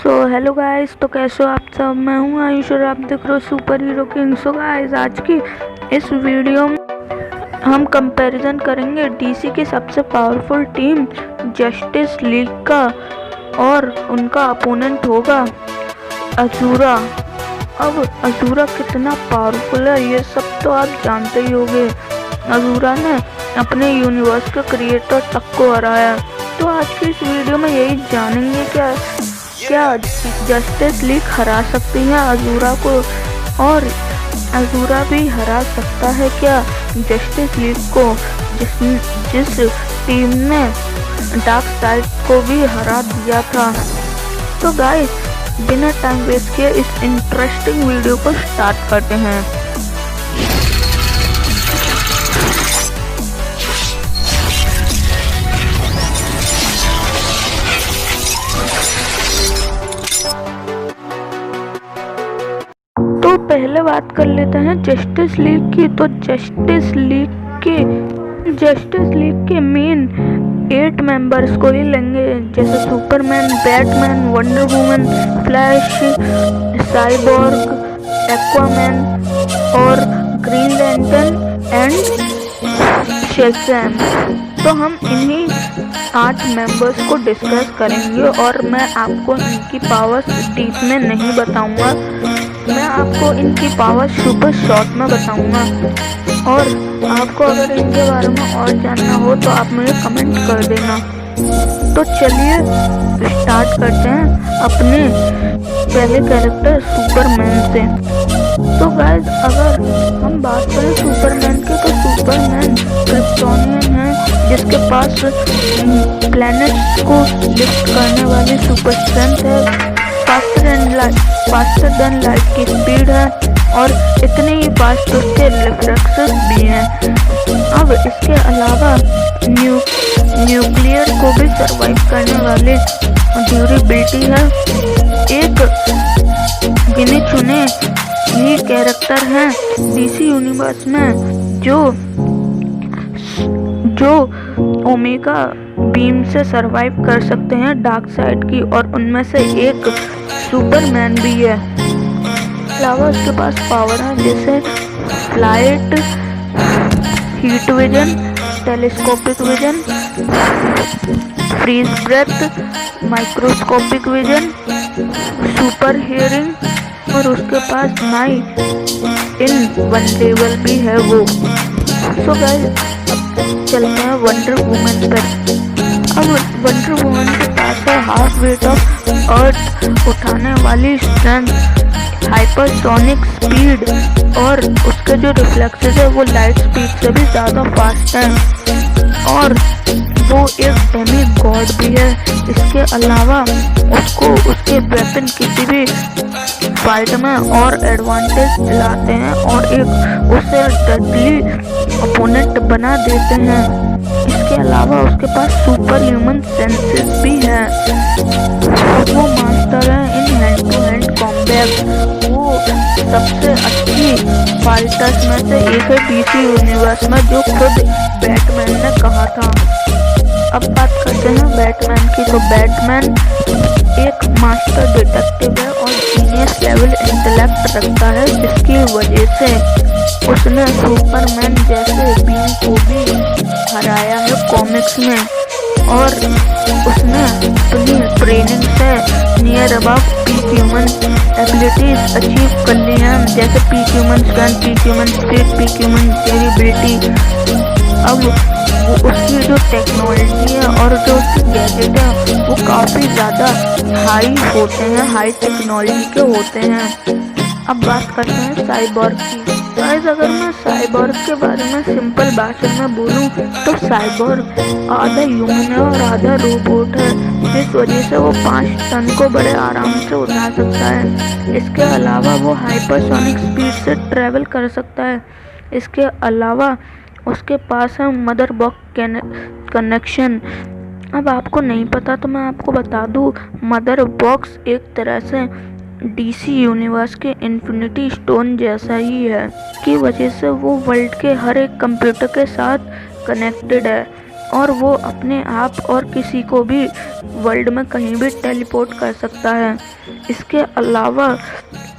Hello guys, तो कैसे हो आप सब। मैं हूं आयुष और आप देख रहे हो super hero king. So guys, आज की इस वीडियो में हम कंपैरिजन करेंगे डीसी की सबसे पावरफुल टीम जस्टिस लीग का, और उनका अपोनेंट होगा अज़ूरा। अब अज़ूरा कितना पावरफुल है ये सब तो आप जानते ही होंगे। अज़ूरा ने अपने यूनिवर्स के क्रिएटर तक को हराया। तो आज की इस वीडियो में यही जानेंगे क्या जस्टिस लीग हरा सकती है अज़ूरा को, और अज़ूरा भी हरा सकता है क्या जस्टिस लीग को, जिस टीम ने डार्कसाइड को भी हरा दिया था। तो गाइस, बिना टाइम वेस्ट किए इस इंटरेस्टिंग वीडियो को स्टार्ट करते हैं। तो पहले बात कर लेते हैं जस्टिस लीग की। तो जस्टिस लीग के मेन 8 मेंबर्स को ही लेंगे, जैसे Superman, Batman, wonder woman, flash, cyborg, Aquaman और ग्रीन लैंटर्न एंड शेज़ैम। तो हम इन्हीं 8 मेंबर्स को डिस्कस करेंगे और मैं आपको इनकी पावर्स डीप में नहीं बताऊंगा, मैं आपको इनकी पावर सुपर शॉर्ट में बताऊंगा। और आपको अगर इनके बारे में और जानना हो तो आप मुझे कमेंट कर देना। तो चलिए स्टार्ट करते हैं अपने पहले कैरेक्टर सुपरमैन से। तो गाइस, अगर हम बात करें सुपरमैन की, तो सुपरमैन क्रिप्टोनियन है जिसके पास प्लैनेट्स को लिफ्ट करने वाली सुपर स्ट्रेंथ है, फास्टर देन लाइट की स्पीड है, और इतने ही फास्ट उसके रिफ्लेक्सेस भी हैं। अब इसके अलावा न्यूक्लियर को भी सरवाइव करने वाली ड्यूरेबिलिटी है। एक गिने चुने ही कैरेक्टर हैं डीसी यूनिवर्स में जो ओमेगा बीम से सरवाइव कर सकते हैं डार्कसाइड की, और उनमें से एक सुपरमैन भी है। अलावा उसके पास पावर है जैसे flight, heat vision, telescopic vision, freeze breath, microscopic vision, super hearing, और उसके पास नाइट इनविजिबल भी है वो। सो गाइस, अब चलते हैं वंडर वुमन पर। अब वंडर वुमन के पास है हाफ वेट ऑफ अर्थ उठाने वाली स्ट्रेंथ, हाइपरसोनिक स्पीड, और उसके जो रिफ्लेक्सेस है वो लाइट स्पीड से भी ज़्यादा फास्ट है, और वो एक डेमी गॉड भी है। इसके अलावा उसको उसके वेपन किसी भी फाइट में और एडवांटेज दिलाते हैं और एक उसे डेडली अपोनेंट बना देते हैं। इसके अलावा उसके पास सुपर ह्यूमन सेंसेस भी है, वो मास्टर है in hand to hand combat. वो सबसे अच्छी फाइटर्स में से एक है डीसी यूनिवर्स में, जो खुद बैटमैन ने कहा था। अब बात करते हैं बैटमैन की। तो बैटमैन एक मास्टर डिटेक्टिव है और जीनियस लेवल इंटेलेक्ट रखता है, जिसकी वजह से उसने सुपरमैन जैसे बीम को भी हराया है कॉमिक्स में, और उसने अपनी ट्रेनिंग से near about peak human abilities achieve कर ली हैं, जैसे peak human strength, peak human speed, peak human durability. अब उसकी जो टेक्नोलॉजी है और जो उसकी गैजेट है वो काफ़ी ज़्यादा हाई होते हैं, हाई टेक्नोलॉजी के होते हैं। अब बात करते हैं साइबॉर्ग की। गाइस, अगर मैं साइबॉर्ग के बारे में सिंपल भाषा में बोलूं तो साइबॉर्ग आधा ह्यूमन है और आधा रोबोट है, जिस वजह से वो 5 टन को बड़े आराम से उठा सकता है। इसके अलावा वो हाइपरसोनिक स्पीड से ट्रैवल कर सकता है। इसके अलावा उसके पास है मदर बॉक्स कनेक्शन। अब आपको नहीं पता तो मैं आपको बता दूं, मदर बॉक्स एक तरह से डीसी यूनिवर्स के इन्फिनिटी स्टोन जैसा ही है, की वजह से वो वर्ल्ड के हर एक कंप्यूटर के साथ कनेक्टेड है, और वो अपने आप और किसी को भी वर्ल्ड में कहीं भी टेलीपोर्ट कर सकता है। इसके अलावा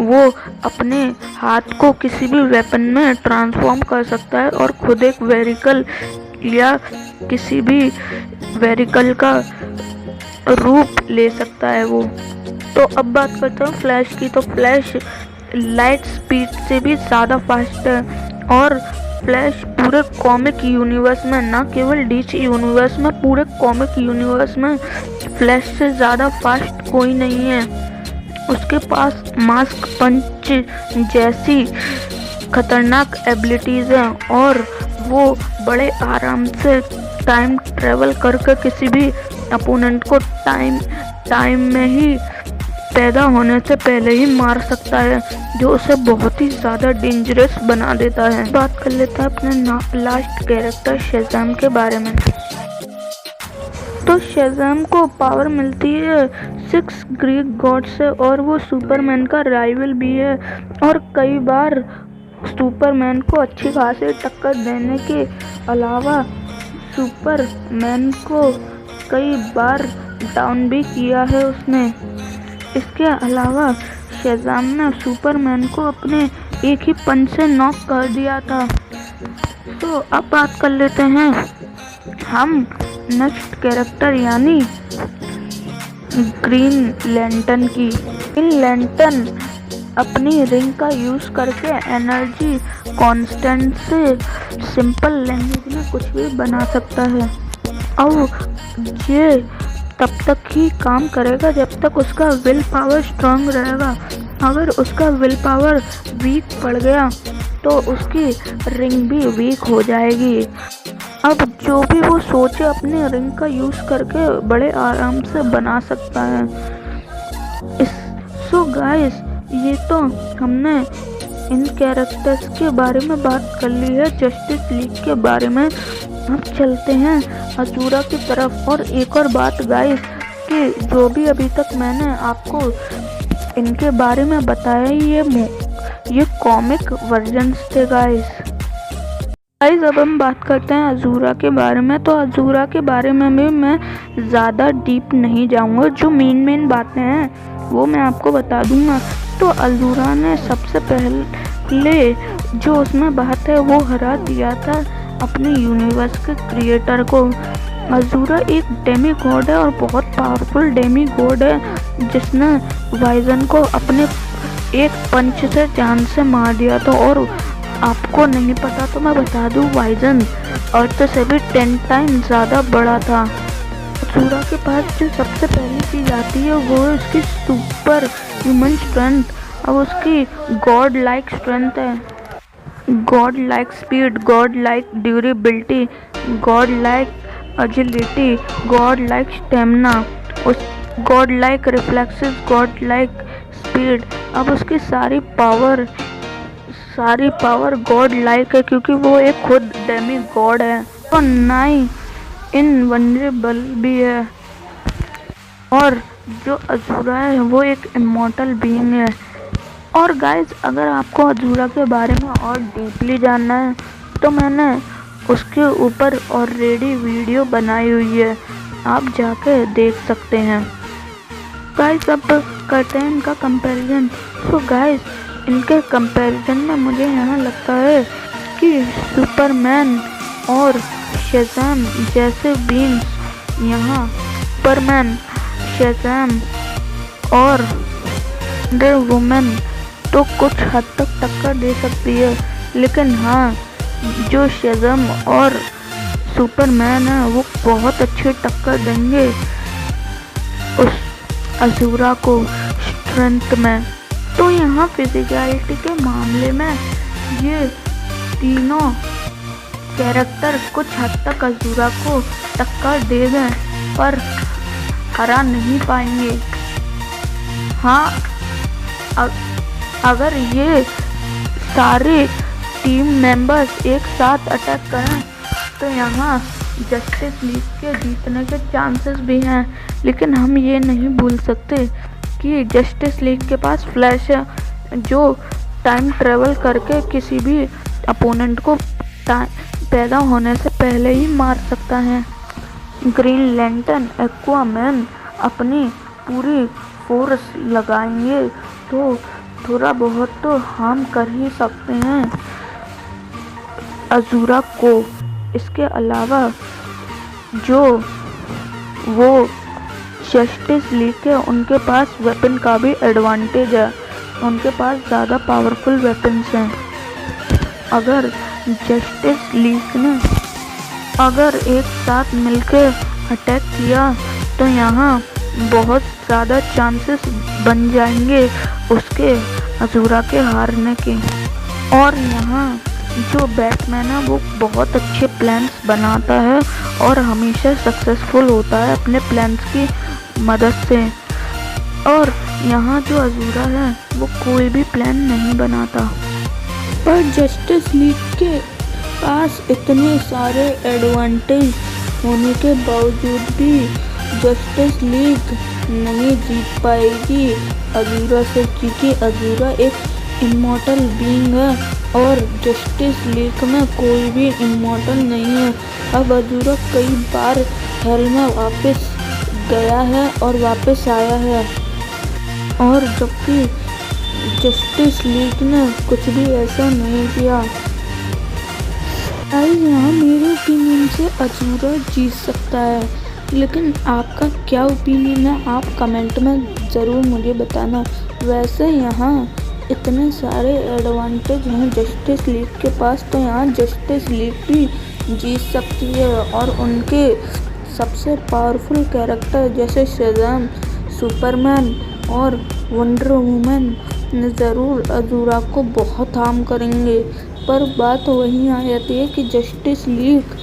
वो अपने हाथ को किसी भी वेपन में ट्रांसफॉर्म कर सकता है और खुद एक वेहिकल या किसी भी वेहिकल का रूप ले सकता है वो। तो अब बात करते हैं फ्लैश की। तो फ्लैश लाइट स्पीड से भी ज़्यादा फास्ट है और फ्लैश पूरे कॉमिक यूनिवर्स में, ना केवल डीसी यूनिवर्स में, पूरे कॉमिक यूनिवर्स में फ्लैश से ज़्यादा फास्ट कोई नहीं है। उसके पास मास्क पंच जैसी खतरनाक एबिलिटीज़ हैं और वो बड़े आराम से टाइम ट्रेवल करके किसी भी अपोनेंट को टाइम में ही पैदा होने से पहले ही मार सकता है, जो उसे बहुत ही ज़्यादा डेंजरस बना देता है। बात कर लेते हैं अपने लास्ट कैरेक्टर शेज़ैम के बारे में। तो शेज़ैम को पावर मिलती है 6 ग्रीक गॉड से और वो सुपरमैन का राइवल भी है और कई बार सुपरमैन को अच्छी खासी टक्कर देने के अलावा सुपरमैन को कई बार डाउन भी किया है उसने। इसके अलावा शेज़ैम ने सुपरमैन को अपने एक ही पंच से नॉक कर दिया था। तो अब बात कर लेते हैं हम नेक्स्ट कैरेक्टर यानी ग्रीन लैंटर्न की। ग्रीन लैंटर्न अपनी रिंग का यूज़ करके एनर्जी कांस्टेंट से सिंपल लैंग्वेज में कुछ भी बना सकता है और ये तब तक ही काम करेगा जब तक उसका विल पावर स्ट्रांग रहेगा। अगर उसका विल पावर वीक पड़ गया तो उसकी रिंग भी वीक हो जाएगी। अब जो भी वो सोचे अपने रिंग का यूज़ करके बड़े आराम से बना सकता है। सो गाइस, ये तो हमने इन कैरेक्टर्स के बारे में बात कर ली है, जस्टिस लीग के बारे में। अब चलते हैं अज़ूरा की तरफ। और एक और बात गाइस कि जो भी अभी तक मैंने आपको इनके बारे में बताया ये कॉमिक वर्जन्स थे गाइस। अब हम बात करते हैं अज़ूरा के बारे में। तो अज़ूरा के बारे में भी मैं ज़्यादा डीप नहीं जाऊंगा, जो मेन बातें हैं वो मैं आपको बता दूंगा। तो अज़ूरा ने सबसे पहले जो उसमें बात है वो हरा दिया था अपने यूनिवर्स के क्रिएटर को। अज़ूरा एक डेमी गॉड है और बहुत पावरफुल डेमी गॉड है जिसने वाइजन को अपने एक पंच से जान से मार दिया था। और आपको नहीं पता तो मैं बता दूं, वाइजन अर्थ से भी 10 टाइम ज़्यादा बड़ा था। अज़ूरा के पास जो सबसे पहली चीज़ आती है वो है उसकी सुपर ह्यूमन स्ट्रेंथ। अब उसकी गॉड लाइक स्ट्रेंथ है, god like speed, god like durability, god like agility, god like stamina, उस god like reflexes, god like speed. अब उसकी सारी पावर गॉड लाइक है क्योंकि वो एक खुद डेमी गॉड है। तो नाई इनवनरेबल भी है और जो अज़ूरा है वो एक इमॉर्टल बीइंग है। और गाइज, अगर आपको अज़ूरा के बारे में और डीपली जानना है तो मैंने उसके ऊपर ऑलरेडी वीडियो बनाई हुई है, आप जाके देख सकते हैं। गाइज, अब करते हैं इनका कंपैरिजन। तो गाइज, इनके कंपैरिजन में मुझे यहाँ लगता है कि सुपरमैन और शेज़ैम जैसे बीइंग्स यहाँ सुपरमैन, शेज़ैम और वंडर वुमन तो कुछ हद तक टक्कर दे सकती है, लेकिन हाँ, जो शेज़ैम और सुपरमैन है वो बहुत अच्छे टक्कर देंगे उस अज़ूरा को स्ट्रेंथ में। तो यहाँ फिजिकलिटी के मामले में ये तीनों कैरेक्टर कुछ हद तक अज़ूरा को टक्कर दे दें पर हरा नहीं पाएंगे। हाँ, अगर ये सारे टीम मेंबर्स एक साथ अटैक करें तो यहाँ जस्टिस लीग के जीतने के चांसेस भी हैं, लेकिन हम ये नहीं भूल सकते कि जस्टिस लीग के पास फ्लैश है जो टाइम ट्रेवल करके किसी भी अपोनेंट को पैदा होने से पहले ही मार सकता है। ग्रीन लैंटर्न एक्वामैन अपनी पूरी फोर्स लगाएंगे तो थोड़ा बहुत तो हार्म कर ही सकते हैं अजूरा को। इसके अलावा जो वो जस्टिस लीग है उनके पास वेपन का भी एडवांटेज है, उनके पास ज़्यादा पावरफुल वेपन्स हैं। अगर जस्टिस लीग ने अगर एक साथ मिलकर अटैक किया तो यहाँ बहुत ज़्यादा चांसेस बन जाएंगे उसके अजूरा के हारने के। और यहाँ जो बैटमैन है वो बहुत अच्छे प्लान्स बनाता है और हमेशा सक्सेसफुल होता है अपने प्लान्स की मदद से। और यहाँ जो अजूरा है वो कोई भी प्लान नहीं बनाता। पर जस्टिस लीग के पास इतने सारे एडवांटेज होने के बावजूद भी जस्टिस लीग नहीं जीत पाएगी अजूरा से, क्योंकि अजूरा एक इमॉर्टल बीइंग है और जस्टिस लीग में कोई भी इमॉर्टल नहीं है। अब अजूरा कई बार हेल में वापस गया है और वापस आया है, और जबकि जस्टिस लीग ने कुछ भी ऐसा नहीं किया। यहाँ मेरे ओपिनियन से अजूरा जीत सकता है, लेकिन आपका क्या ओपिनियन है आप कमेंट में ज़रूर मुझे बताना। वैसे यहाँ इतने सारे एडवांटेज हैं जस्टिस लीग के पास, तो यहाँ जस्टिस लीग भी जीत सकती है। और उनके सबसे पावरफुल कैरेक्टर जैसे शज़ाम, सुपरमैन और वंडर वुमन ज़रूर अजूरा को बहुत हार्म करेंगे। पर बात वहीं आ जाती है कि जस्टिस लीग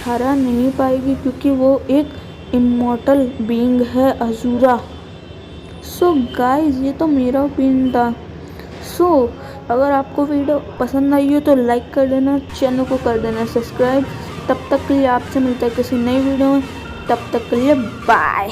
हरा नहीं पाएगी क्योंकि वो एक इमॉर्टल बीइंग है अजूरा। सो गाइस ये तो मेरा ओपिनियन था। सो अगर आपको वीडियो पसंद आई हो तो लाइक कर देना, चैनल को कर देना सब्सक्राइब। तब तक के लिए आपसे मिलता है किसी नई वीडियो में, तब तक के लिए बाय।